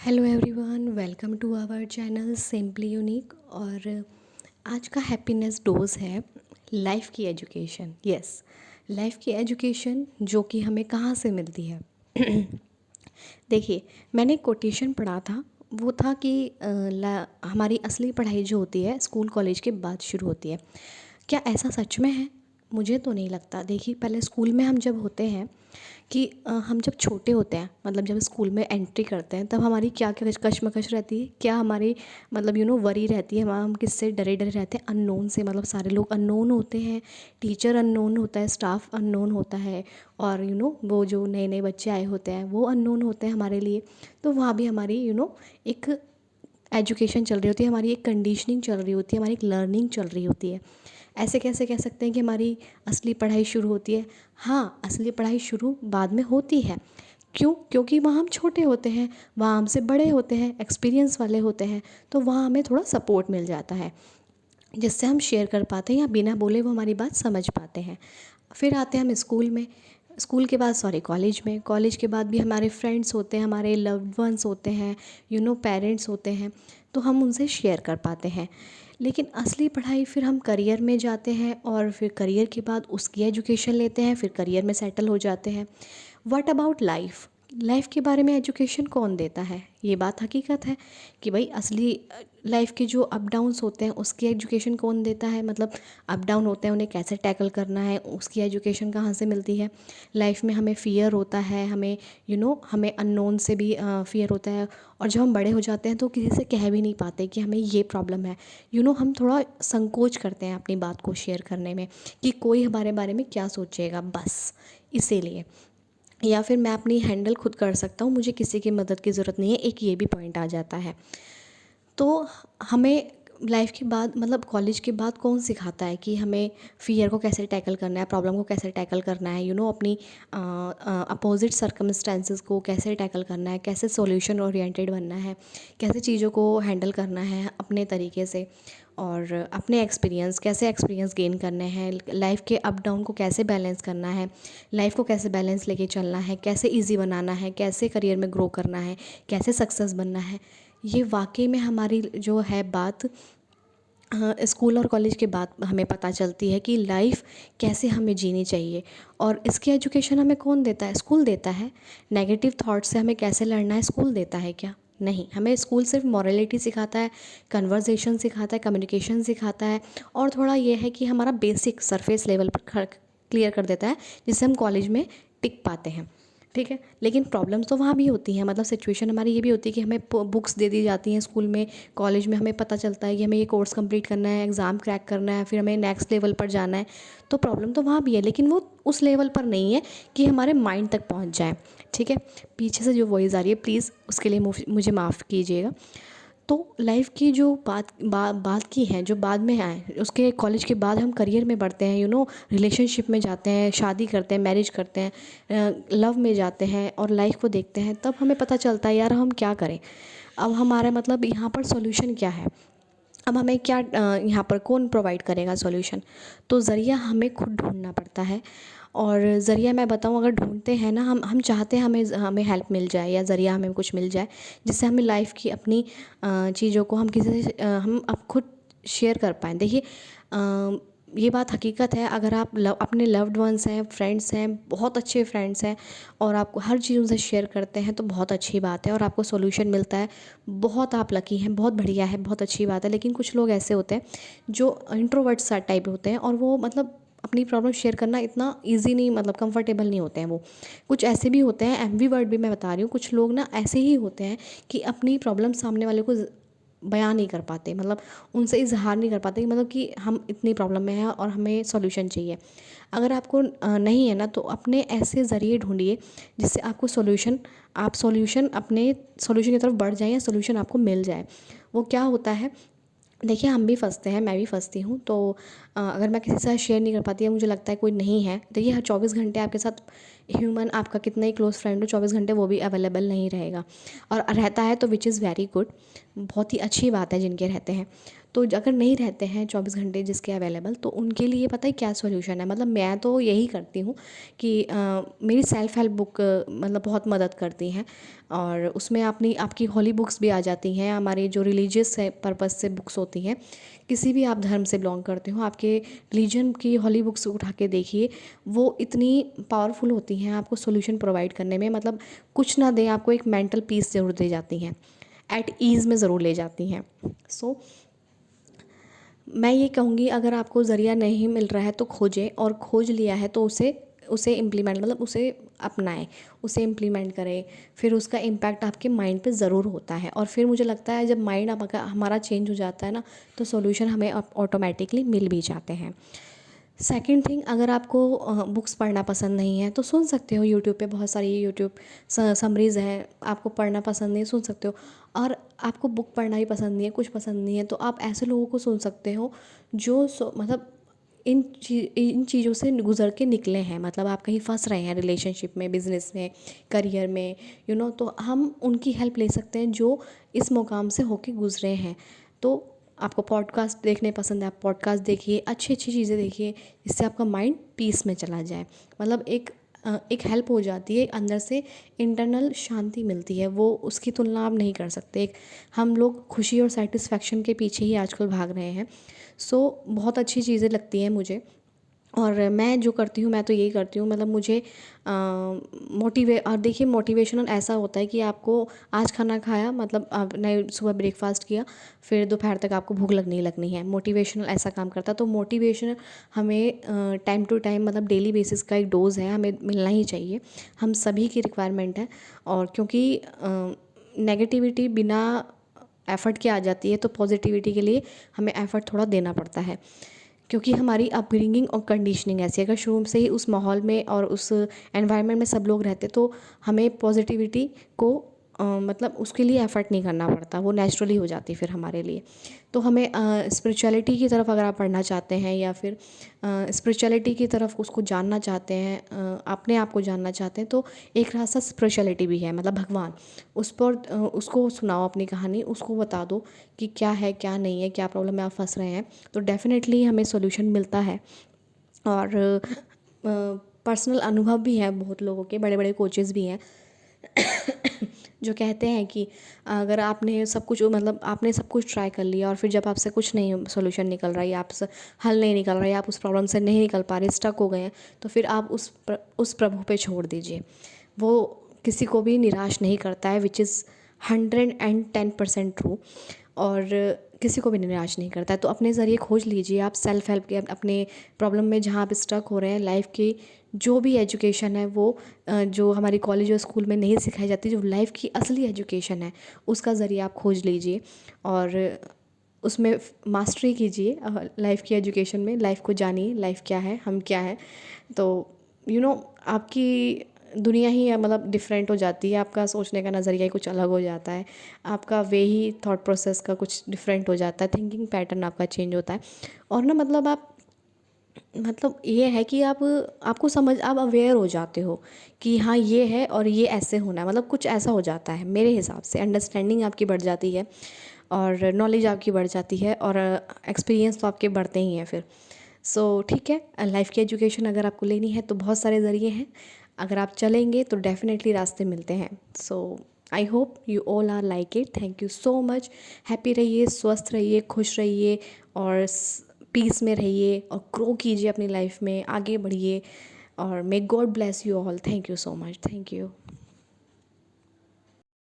Hello everyone, welcome to our channel simply unique. और आज का हैप्पीनेस डोज है लाइफ की एजुकेशन। यस, लाइफ की एजुकेशन जो कि हमें कहाँ से मिलती है। देखिए, मैंने कोटेशन पढ़ा था। वो था कि हमारी असली पढ़ाई जो होती है स्कूल कॉलेज के बाद शुरू होती है। क्या ऐसा सच में है? मुझे तो नहीं लगता। देखिए, पहले स्कूल में हम जब होते हैं कि हम जब छोटे होते हैं, मतलब जब स्कूल में एंट्री करते हैं, तब हमारी क्या क्या कश्मकश रहती है, क्या हमारी मतलब वरी रहती है। हम किससे डरे डरे रहते हैं? अननोन से। मतलब सारे लोग अननोन होते हैं, टीचर अननोन होता है, स्टाफ अननोन होता है, और वो जो नए नए बच्चे आए होते हैं वो अननोन होते हैं हमारे लिए। तो वहाँ भी हमारी एक एजुकेशन चल रही होती है, हमारी एक कंडीशनिंग चल रही होती है, हमारी एक लर्निंग चल रही होती है। ऐसे कैसे कह सकते हैं कि हमारी असली पढ़ाई शुरू होती है? हाँ, असली पढ़ाई शुरू बाद में होती है। क्यों? क्योंकि वहाँ हम छोटे होते हैं, वहाँ हमसे बड़े होते हैं, एक्सपीरियंस वाले होते हैं, तो वहाँ हमें थोड़ा सपोर्ट मिल जाता है जिससे हम शेयर कर पाते हैं या बिना बोले वो हमारी बात समझ पाते हैं। फिर आते हैं हम स्कूल में। स्कूल के बाद कॉलेज में। कॉलेज के बाद भी हमारे फ्रेंड्स होते हैं, हमारे लव्ड वंस होते हैं, पेरेंट्स होते हैं, तो हम उनसे शेयर कर पाते हैं। लेकिन असली पढ़ाई फिर हम करियर में जाते हैं, और फिर करियर के बाद उसकी एजुकेशन लेते हैं, फिर करियर में सेटल हो जाते हैं। What about life? लाइफ के बारे में एजुकेशन कौन देता है? ये बात हकीकत है कि भाई असली लाइफ के जो अप डाउन्स होते हैं उसकी एजुकेशन कौन देता है। मतलब अप डाउन होते हैं, उन्हें कैसे टैकल करना है, उसकी एजुकेशन कहाँ से मिलती है। लाइफ में हमें फ़ियर होता है, हमें हमें अननोन से भी फ़ियर होता है, और जब हम बड़े हो जाते हैं तो किसी से कह भी नहीं पाते कि हमें ये प्रॉब्लम है। हम थोड़ा संकोच करते हैं अपनी बात को शेयर करने में कि कोई हमारे बारे में क्या सोचेगा, बस इसीलिए। या फिर मैं अपनी हैंडल खुद कर सकता हूँ, मुझे किसी की मदद की ज़रूरत नहीं है, एक ये भी पॉइंट आ जाता है। तो हमें लाइफ के बाद, मतलब कॉलेज के बाद, कौन सिखाता है कि हमें फ़ियर को कैसे टैकल करना है, प्रॉब्लम को कैसे टैकल करना है, अपनी अपोजिट सर्कमस्टेंसेस को कैसे टैकल करना है, कैसे सॉल्यूशन ओरिएंटेड बनना है, कैसे चीज़ों को हैंडल करना है अपने तरीके से, और अपने कैसे एक्सपीरियंस गेन करने हैं, लाइफ के अप डाउन को कैसे बैलेंस करना है, लाइफ को कैसे बैलेंस लेके चलना है, कैसे ईजी बनाना है, कैसे करियर में ग्रो करना है, कैसे सक्सेस बनना है। ये वाकई में हमारी जो है बात, हाँ, स्कूल और कॉलेज के बाद हमें पता चलती है कि लाइफ कैसे हमें जीनी चाहिए। और इसकी एजुकेशन हमें कौन देता है? स्कूल देता है। नेगेटिव थॉट से हमें कैसे लड़ना है स्कूल देता है क्या? नहीं, हमें स्कूल सिर्फ मॉरलिटी सिखाता है, कन्वर्सेशन सिखाता है, कम्युनिकेशन सिखाता है, और थोड़ा ये है कि हमारा बेसिक सरफेस लेवल पर क्लियर कर देता है, जिससे हम कॉलेज में टिक पाते हैं। ठीक है, लेकिन प्रॉब्लम्स तो वहाँ भी होती हैं। मतलब सिचुएशन हमारी ये भी होती है कि हमें बुक्स दे दी जाती हैं स्कूल में, कॉलेज में हमें पता चलता है कि हमें ये कोर्स कंप्लीट करना है, एग्ज़ाम क्रैक करना है, फिर हमें नेक्स्ट लेवल पर जाना है। तो प्रॉब्लम तो वहाँ भी है, लेकिन वो उस लेवल पर नहीं है कि हमारे माइंड तक पहुँच जाए। ठीक है, पीछे से जो वॉइस आ रही है प्लीज़ उसके लिए मुझे माफ़ कीजिएगा। तो लाइफ की जो बात की है, जो बाद में आए, उसके कॉलेज के बाद हम करियर में बढ़ते हैं, रिलेशनशिप में जाते हैं, शादी करते हैं, मैरिज करते हैं, लव में जाते हैं, और लाइफ को देखते हैं, तब हमें पता चलता है यार हम क्या करें। अब हमारा मतलब यहाँ पर सॉल्यूशन क्या है? अब हमें क्या यहाँ पर कौन प्रोवाइड करेगा सॉल्यूशन? तो ज़रिया हमें खुद ढूंढना पड़ता है। और ज़रिया मैं बताऊँ, अगर ढूंढते हैं ना, हम चाहते हैं हमें हमें हेल्प मिल जाए या ज़रिया हमें कुछ मिल जाए, जिससे हमें लाइफ की अपनी चीज़ों को हम किसी से हम अब खुद शेयर कर पाएँ। देखिए, ये बात हकीकत है, अगर आप अपने लव्ड वंस हैं, फ्रेंड्स हैं, बहुत अच्छे फ्रेंड्स हैं, और आपको हर चीज़ उनसे शेयर करते हैं, तो बहुत अच्छी बात है और आपको सॉल्यूशन मिलता है, बहुत आप लकी हैं, बहुत बढ़िया है, बहुत अच्छी बात है। लेकिन कुछ लोग ऐसे होते हैं जो इंट्रोवर्ट सा टाइप होते हैं, और वो मतलब अपनी प्रॉब्लम शेयर करना इतना ईजी नहीं, मतलब कंफर्टेबल नहीं होते हैं वो। कुछ ऐसे भी होते हैं, एम्बीवर्ट भी मैं बता रही हूँ, कुछ लोग ना ऐसे ही होते हैं कि अपनी प्रॉब्लम सामने वाले को बयान नहीं कर पाते, मतलब उनसे इजहार नहीं कर पाते कि मतलब कि हम इतनी प्रॉब्लम में हैं और हमें सॉल्यूशन चाहिए। अगर आपको नहीं है ना, तो अपने ऐसे ज़रिए ढूंढिए जिससे आपको आप सॉल्यूशन अपने सॉल्यूशन की तरफ बढ़ जाएं, या सॉल्यूशन आपको मिल जाए। वो क्या होता है? देखिए, हम भी फँसते हैं, मैं भी फँसती हूँ। तो अगर मैं किसी के साथ शेयर नहीं कर पाती, या मुझे लगता है कोई नहीं है, देखिए हर 24 घंटे आपके साथ ह्यूमन आपका कितना ही क्लोज फ्रेंड हो, 24 घंटे वो भी अवेलेबल नहीं रहेगा, और रहता है तो विच इज़ वेरी गुड, बहुत ही अच्छी बात है जिनके रहते हैं। तो अगर नहीं रहते हैं 24 घंटे जिसके अवेलेबल, तो उनके लिए पता है क्या सॉल्यूशन है। मतलब मैं तो यही करती हूँ कि मेरी सेल्फ हेल्प बुक मतलब बहुत मदद करती हैं, और उसमें अपनी आपकी होली बुक्स भी आ जाती हैं, हमारी जो रिलीजियस है पर्पज़ से बुक्स होती हैं। किसी भी आप धर्म से बिलोंग करते हो, आपके रिलीजन की होली बुक्स उठा के देखिए, वो इतनी पावरफुल होती हैं आपको सॉल्यूशन प्रोवाइड करने में। मतलब कुछ ना दें आपको, एक मेंटल पीस ज़रूर दे जाती हैं, एट ईज़ में ज़रूर ले जाती हैं। सो मैं ये कहूँगी, अगर आपको ज़रिया नहीं मिल रहा है तो खोजें, और खोज लिया है तो उसे उसे इम्प्लीमेंट, मतलब उसे अपनाएं, उसे इम्प्लीमेंट करें। फिर उसका इम्पैक्ट आपके माइंड पे ज़रूर होता है, और फिर मुझे लगता है जब माइंड आपका हमारा चेंज हो जाता है ना, तो सॉल्यूशन हमें ऑटोमेटिकली मिल भी जाते हैं। सेकंड थिंग, अगर आपको बुक्स पढ़ना पसंद नहीं है तो सुन सकते हो, यूट्यूब पे बहुत सारी यूट्यूब समरीज़ हैं। आपको पढ़ना पसंद नहीं है, सुन सकते हो। और आपको बुक पढ़ना ही पसंद नहीं है, कुछ पसंद नहीं है, तो आप ऐसे लोगों को सुन सकते हो जो मतलब इन चीज़ों से गुज़र के निकले हैं। मतलब आप कहीं फँस रहे हैं रिलेशनशिप में, बिज़नेस में, करियर में, तो हम उनकी हेल्प ले सकते हैं जो इस मुकाम से होके गुज़रे हैं। तो आपको पॉडकास्ट देखने पसंद है, आप पॉडकास्ट देखिए, अच्छी अच्छी चीज़ें देखिए, जिससे आपका माइंड पीस में चला जाए। मतलब एक हेल्प हो जाती है, अंदर से इंटरनल शांति मिलती है, वो उसकी तुलना आप नहीं कर सकते। हम लोग खुशी और सेटिस्फेक्शन के पीछे ही आजकल भाग रहे हैं। सो बहुत अच्छी चीज़ें लगती हैं मुझे, और मैं जो करती हूँ मैं तो यही करती हूँ। मतलब मुझे और देखिए, मोटिवेशनल ऐसा होता है कि आपको आज खाना खाया, मतलब आपने सुबह ब्रेकफास्ट किया, फिर दोपहर तक आपको भूख लगनी ही लगनी है। मोटिवेशनल ऐसा काम करता है। तो मोटिवेशन हमें टाइम टू टाइम, मतलब डेली बेसिस का एक डोज़ है, हमें मिलना ही चाहिए, हम सभी की रिक्वायरमेंट है। और क्योंकि नेगेटिविटी बिना एफ़र्ट के आ जाती है, तो पॉजिटिविटी के लिए हमें एफ़र्ट थोड़ा देना पड़ता है, क्योंकि हमारी अपब्रिंगिंग और कंडीशनिंग ऐसी है। अगर शुरू से ही उस माहौल में और उस एनवायरनमेंट में सब लोग रहते, तो हमें पॉजिटिविटी को मतलब उसके लिए एफ़र्ट नहीं करना पड़ता, वो नेचुरली हो जाती फिर हमारे लिए। तो हमें स्पिरिचुअलिटी की तरफ अगर आप पढ़ना चाहते हैं, या फिर स्पिरिचुअलिटी की तरफ उसको जानना चाहते हैं, अपने आप को जानना चाहते हैं, तो एक रास्ता स्पिरिचुअलिटी भी है। मतलब भगवान, उस पर उसको सुनाओ अपनी कहानी, उसको बता दो कि क्या है क्या नहीं है, क्या प्रॉब्लम में आप फंस रहे हैं, तो डेफ़िनेटली हमें सॉल्यूशन मिलता है। और पर्सनल अनुभव भी है बहुत लोगों के, बड़े बड़े कोचेज़ भी हैं जो कहते हैं कि अगर आपने सब कुछ, मतलब आपने सब कुछ ट्राई कर लिया, और फिर जब आपसे कुछ नहीं सॉल्यूशन निकल रहा है, या आपसे हल नहीं निकल रहा है, या आप उस प्रॉब्लम से नहीं निकल पा रहे, स्टक हो गए हैं, तो फिर आप उस प्रभु पे छोड़ दीजिए। वो किसी को भी निराश नहीं करता है, विच इज़ 110% ट्रू, और किसी को भी निराश नहीं करता है। तो अपने ज़रिए खोज लीजिए आप सेल्फ हेल्प के, अपने प्रॉब्लम में जहाँ आप स्टक हो रहे हैं। लाइफ की जो भी एजुकेशन है, वो जो हमारी कॉलेज और स्कूल में नहीं सिखाई जाती, जो लाइफ की असली एजुकेशन है, उसका ज़रिए आप खोज लीजिए, और उसमें मास्टरी कीजिए लाइफ की एजुकेशन में। लाइफ को जानिए, लाइफ क्या है, हम क्या है। तो आपकी दुनिया ही मतलब डिफरेंट हो जाती है, आपका सोचने का नज़रिया ही कुछ अलग हो जाता है, आपका वे ही थॉट प्रोसेस का कुछ डिफरेंट हो जाता है, थिंकिंग पैटर्न आपका चेंज होता है। और ना, मतलब आप, मतलब ये है कि आप अवेयर हो जाते हो कि हाँ ये है और ये ऐसे होना है। मतलब कुछ ऐसा हो जाता है मेरे हिसाब से, अंडरस्टैंडिंग आपकी बढ़ जाती है, और नॉलेज आपकी बढ़ जाती है, और एक्सपीरियंस तो आपके बढ़ते ही हैं फिर। सो ठीक है, लाइफ की एजुकेशन अगर आपको लेनी है तो बहुत सारे ज़रिए हैं, अगर आप चलेंगे तो डेफ़िनेटली रास्ते मिलते हैं। So I hope you all are like it. Thank you so much. Happy रहिए, स्वस्थ रहिए, खुश रहिए, और पीस में रहिए, और ग्रो कीजिए अपनी लाइफ में, आगे बढ़िए, और may God bless you all. Thank you so much. Thank you.